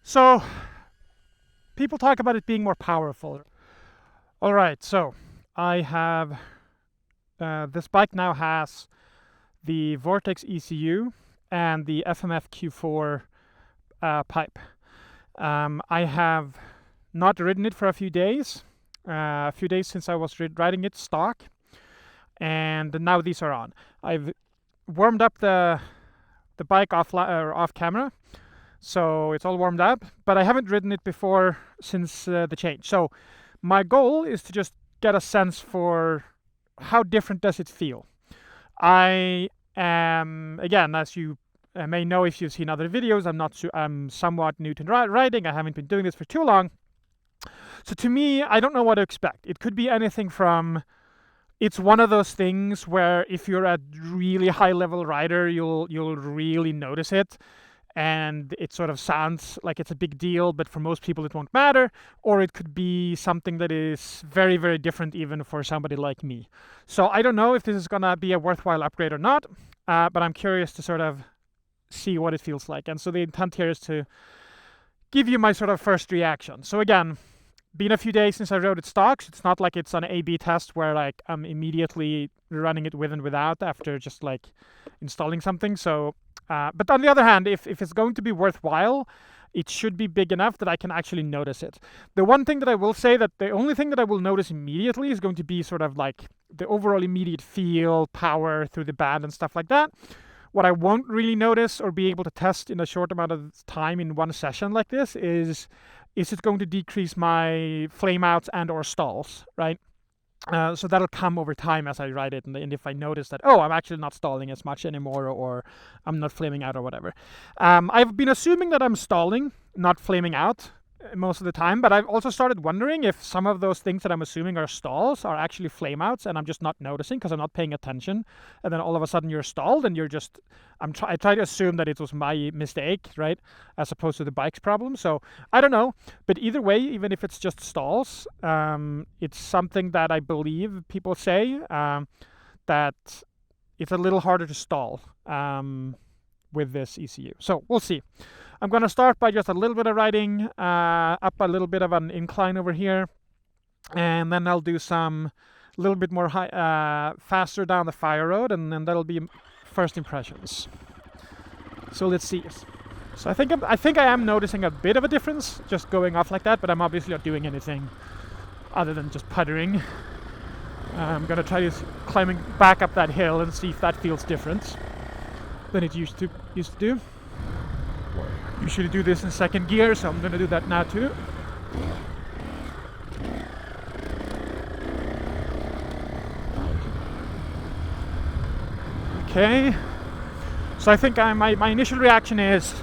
So people talk about it being more powerful. All right, so I have this bike now has the Vortex ECU and the FMF Q4 pipe. I have not ridden it for a few days since I was riding it stock, and now these are on. I've warmed up the bike off camera, so it's all warmed up, but I haven't ridden it before since the change. So my goal is to just get a sense for how different does it feel. I am, again, as you may know if you've seen other videos, I'm somewhat new to riding. I haven't been doing this for too long. So to me, I don't know what to expect. It could be anything from, it's one of those things where if you're a really high level rider, you'll really notice it, and it sort of sounds like it's a big deal, but for most people it won't matter. Or it could be something that is very, very different even for somebody like me. So I don't know if this is gonna be a worthwhile upgrade or not, but I'm curious to sort of see what it feels like. And so the intent here is to give you my sort of first reaction. So again, been a few days since I rode it stock, so it's not like it's an A/B test where like I'm immediately running it with and without after just like installing something. So but on the other hand, if it's going to be worthwhile, it should be big enough that I can actually notice it. The one thing that I will say, that the only thing that I will notice immediately is going to be sort of like the overall immediate feel, power through the band and stuff like that. What I won't really notice or be able to test in a short amount of time in one session like this is it going to decrease my flameouts and or stalls, right? So that'll come over time as I ride it, and if I notice that, oh, I'm actually not stalling as much anymore, or I'm not flaming out or whatever. I've been assuming that I'm stalling, not flaming out most of the time, but I've also started wondering if some of those things that I'm assuming are stalls are actually flameouts, and I'm just not noticing because I'm not paying attention, and then all of a sudden you're stalled, and you're just, I try to assume that it was my mistake, right, as opposed to the bike's problem. So I don't know, but either way, even if it's just stalls, it's something that I believe people say that it's a little harder to stall with this ECU. So we'll see. I'm going to start by just a little bit of riding up a little bit of an incline over here, and then I'll do some little bit more faster down the fire road, and then that'll be first impressions. So let's see. So I think I am noticing a bit of a difference just going off like that, but I'm obviously not doing anything other than just puttering. I'm going to try this climbing back up that hill and see if that feels different than it used to do. Usually do this in second gear, so I'm going to do that now too. Okay, so I think my initial reaction is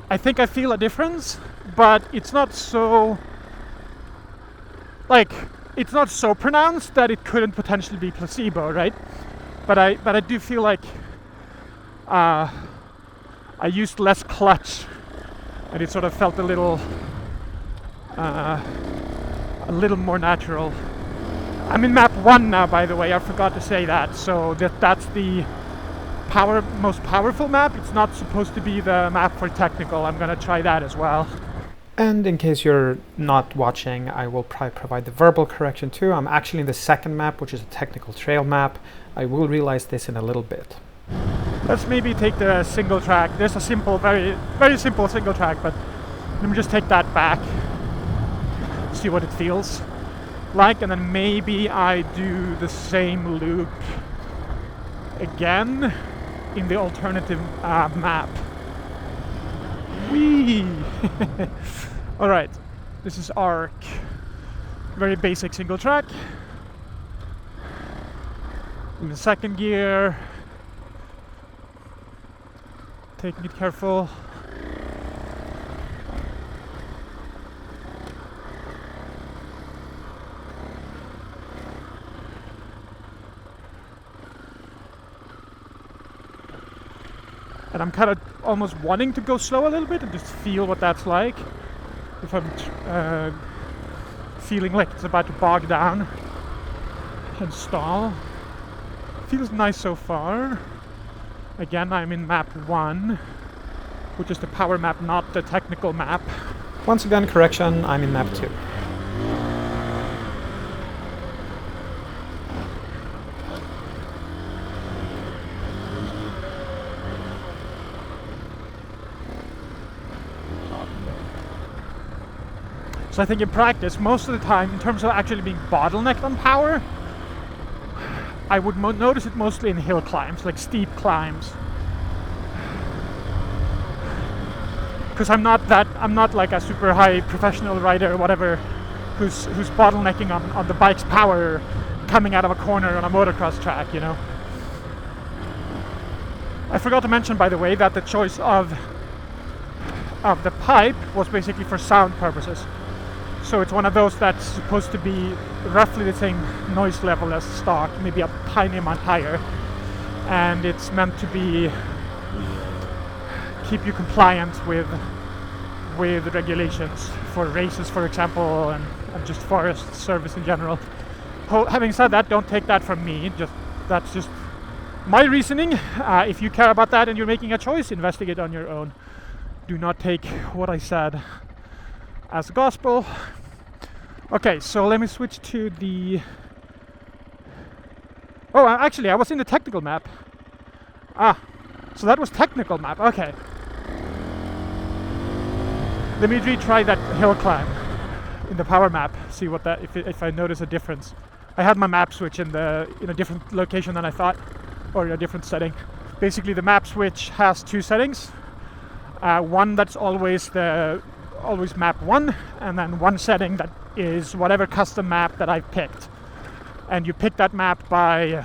I think I feel a difference, but it's not so pronounced that it couldn't potentially be placebo, right? But I do feel like I used less clutch, and it sort of felt a little more natural. I'm in map 1 now, by the way, I forgot to say that. So that's the most powerful map. It's not supposed to be the map for technical. I'm gonna try that as well. And in case you're not watching, I will probably provide the verbal correction too. I'm actually in the second map, which is a technical trail map. I will realize this in a little bit. Let's maybe take the single track. There's a simple, very, very simple single track, but let me just take that back, see what it feels like, and then maybe I do the same loop again in the alternative map. Whee! Alright, this is ARC. Very basic single track. In the second gear. Taking it careful. And I'm kind of almost wanting to go slow a little bit and just feel what that's like. If I'm feeling like it's about to bog down and stall. Feels nice so far. Again, I'm in map 1. which is the power map, not the technical map. Once again, correction, I'm in map 2. So I think in practice, most of the time, in terms of actually being bottlenecked on power, I would notice it mostly in hill climbs, like steep climbs. Because I'm not like a super high professional rider or whatever, who's bottlenecking on the bike's power coming out of a corner on a motocross track, you know. I forgot to mention, by the way, that the choice of the pipe was basically for sound purposes. So it's one of those that's supposed to be roughly the same noise level as stock, maybe a tiny amount higher, and it's meant to be keep you compliant with regulations for races, for example, and just forest service in general. Having said that, don't take that from me. That's just my reasoning. If you care about that and you're making a choice, investigate on your own. Do not take what I said as gospel. Okay, so let me switch to the... Oh, actually, I was in the technical map. So that was technical map, okay. Let me retry that hill climb in the power map, see what that, if I notice a difference. I had my map switch in a different location than I thought, or a different setting. Basically, the map switch has two settings. One that's always map 1, and then one setting that is whatever custom map that I've picked. And you pick that map by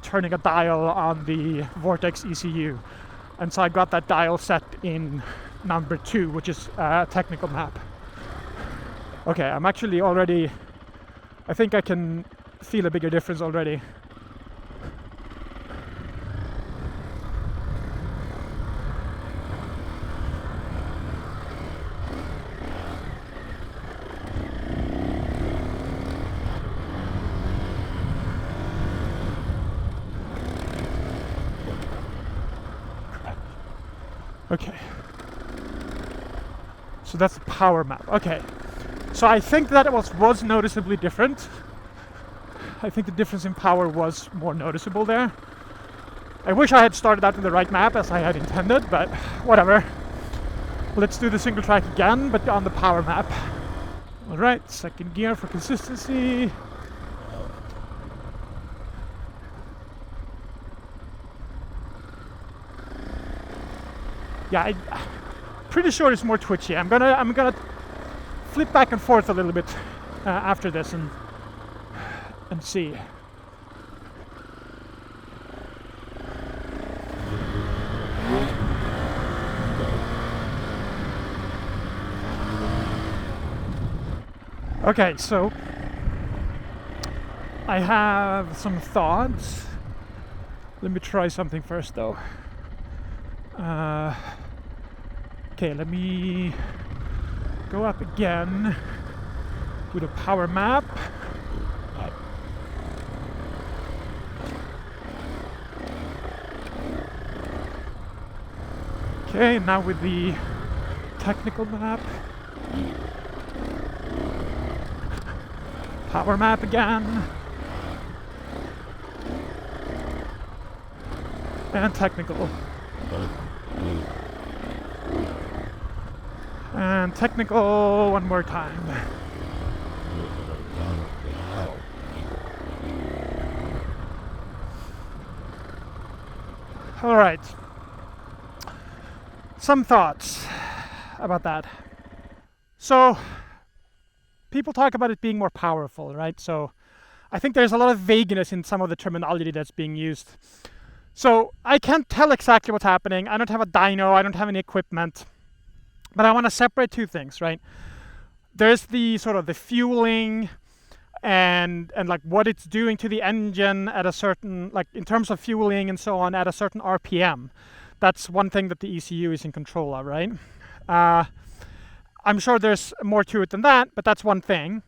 turning a dial on the Vortex ECU. And so I got that dial set in number 2, which is a technical map. Okay, I'm actually already... I think I can feel a bigger difference already. Okay, so that's the power map. Okay, so I think that it was noticeably different. I think the difference in power was more noticeable there. I wish I had started out in the right map as I had intended, but whatever. Let's do the single track again, but on the power map. Alright, second gear for consistency. Yeah, I'm pretty sure it's more twitchy. I'm gonna flip back and forth a little bit after this and see. Okay, so I have some thoughts. Let me try something first, though. Okay, let me go up again to the power map. Okay, now with the technical map. Power map again. And technical. And technical one more time. All right. Some thoughts about that. So, people talk about it being more powerful, right? So, I think there's a lot of vagueness in some of the terminology that's being used. So, I can't tell exactly what's happening. I don't have a dyno, I don't have any equipment. But I want to separate two things, right? There's the sort of the fueling and like what it's doing to the engine at a certain, like in terms of fueling and so on, at a certain RPM. That's one thing that the ECU is in control of, right? I'm sure there's more to it than that, but that's one thing.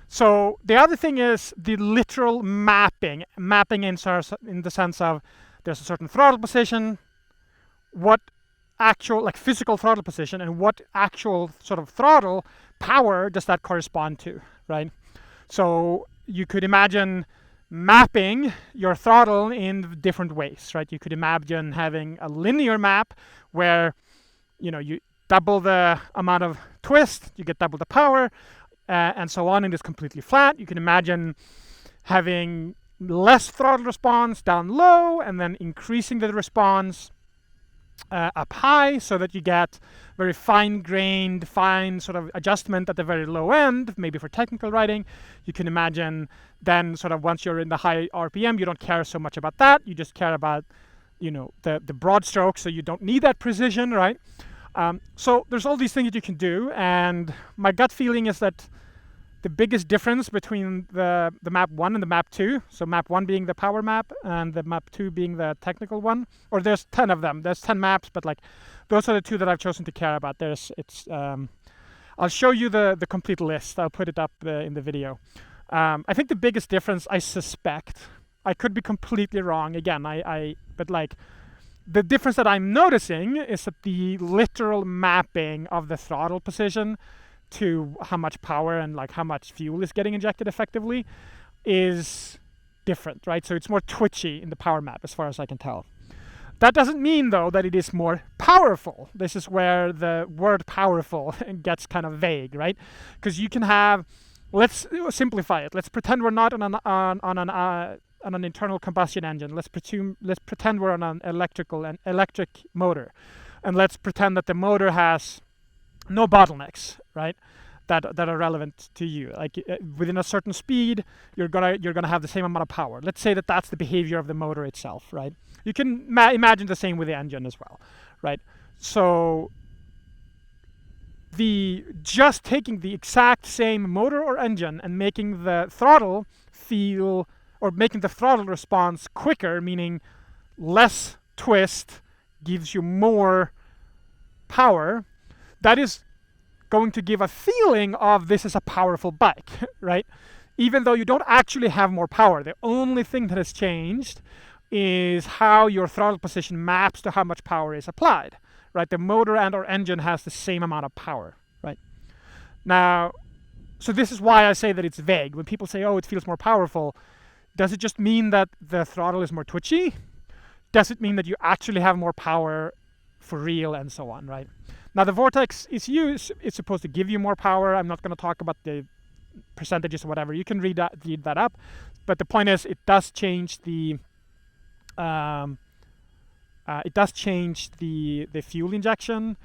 So the other thing is the literal mapping in the sense of there's a certain throttle position, what actual like physical throttle position and what actual sort of throttle power does that correspond to, right? So you could imagine mapping your throttle in different ways, right? You could imagine having a linear map where, you know, you double the amount of twist, you get double the power, and so on, and it's completely flat. You can imagine having less throttle response down low and then increasing the response up high so that you get very fine-grained, fine sort of adjustment at the very low end, maybe for technical riding. You can imagine then sort of once you're in the high RPM, you don't care so much about that. You just care about, you know, the broad stroke, so you don't need that precision, right? So there's all these things that you can do, and my gut feeling is that the biggest difference between the map 1 and the map 2, so map 1 being the power map and the map 2 being the technical one, or there's 10 of them, there's 10 maps, but like those are the two that I've chosen to care about. I'll show you the complete list. I'll put it up in the video. I think the biggest difference, I suspect, I could be completely wrong again, but like the difference that I'm noticing is that the literal mapping of the throttle position to how much power and like how much fuel is getting injected effectively is different, right? So it's more twitchy in the power map as far as I can tell. That doesn't mean though that it is more powerful. This is where the word powerful gets kind of vague, right? Because you can have, let's simplify it. Let's pretend we're not on an internal combustion engine. Let's pretend we're on an electric motor, and let's pretend that the motor has no bottlenecks, right? That are relevant to you. Like within a certain speed, you're gonna have the same amount of power. Let's say that that's the behavior of the motor itself, right? You can imagine the same with the engine as well, right? So just taking the exact same motor or engine and making the throttle feel, or making the throttle response quicker, meaning less twist gives you more power, that is going to give a feeling of this is a powerful bike, right? Even though you don't actually have more power. The only thing that has changed is how your throttle position maps to how much power is applied, right? The motor and or engine has the same amount of power, right? Now, so this is why I say that it's vague. When people say, oh, it feels more powerful, does it just mean that the throttle is more twitchy? Does it mean that you actually have more power for real and so on, right? Now the Vortex ECU is supposed to give you more power. I'm not going to talk about the percentages or whatever. You can read that up. But the point is, it does change the fuel injection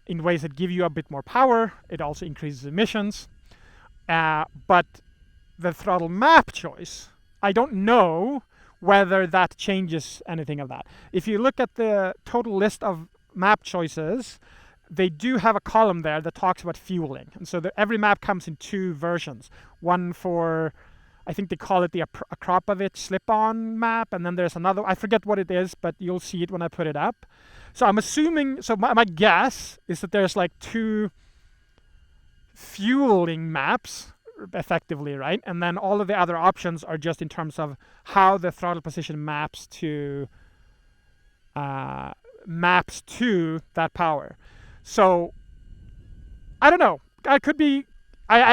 in ways that give you a bit more power. It also increases emissions. But the throttle map choice, I don't know whether that changes anything of that. If you look at the total list of map choices, they do have a column there that talks about fueling. And so every map comes in two versions. One for, I think they call it the Akrapovic slip-on map, and then there's another, I forget what it is, but you'll see it when I put it up. So I'm assuming, so my guess is that there's like two fueling maps, effectively, right? And then all of the other options are just in terms of how the throttle position maps to that power. So I don't know. I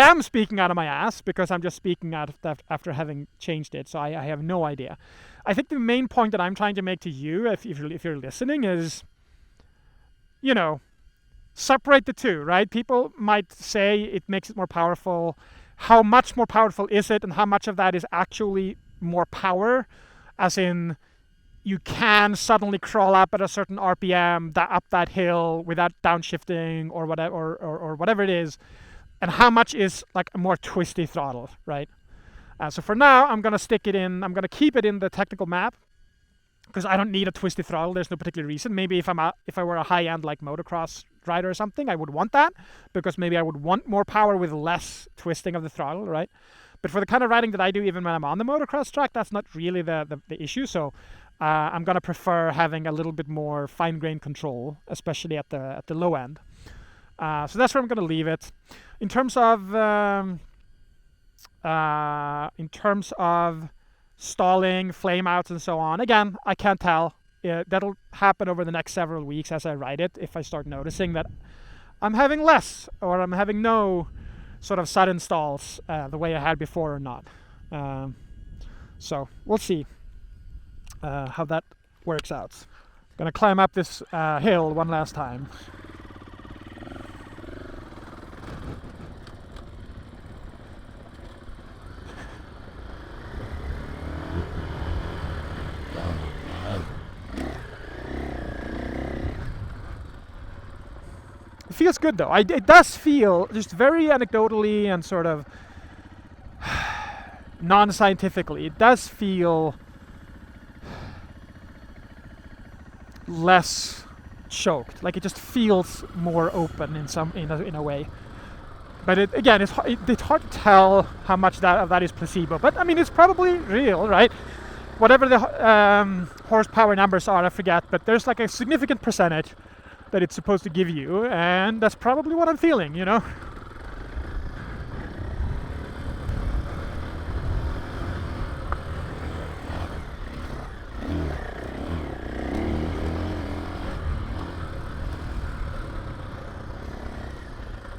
am speaking out of my ass because I'm just speaking out of that after having changed it. So I have no idea. I think the main point that I'm trying to make to you, if you're listening, is, you know, separate the two, right? People might say it makes it more powerful. How much more powerful is it, and how much of that is actually more power, as in you can suddenly crawl up at a certain RPM up that hill without downshifting or whatever, or whatever it is, and how much is like a more twisty throttle, right? So for now, I'm gonna keep it in the technical map because I don't need a twisty throttle. There's no particular reason. Maybe if I were a high-end like motocross rider or something, I would want that because maybe I would want more power with less twisting of the throttle, right? But for the kind of riding that I do, even when I'm on the motocross track, that's not really the issue. So I'm gonna prefer having a little bit more fine-grained control, especially at the low end. So that's where I'm gonna leave it. In terms of stalling, flame outs, and so on, again, I can't tell. that'll happen over the next several weeks as I ride it, if I start noticing that I'm having less or I'm having no sort of sudden stalls the way I had before or not. So we'll see how that works out. Gonna climb up this hill one last time. It feels good though. It does feel, just very anecdotally and sort of non-scientifically, it does feel less choked. Like it just feels more open in a way. But again, it's hard to tell how much of that is placebo. But I mean, it's probably real, right? Whatever the horsepower numbers are, I forget. But there's like a significant percentage that it's supposed to give you, and that's probably what I'm feeling, you know.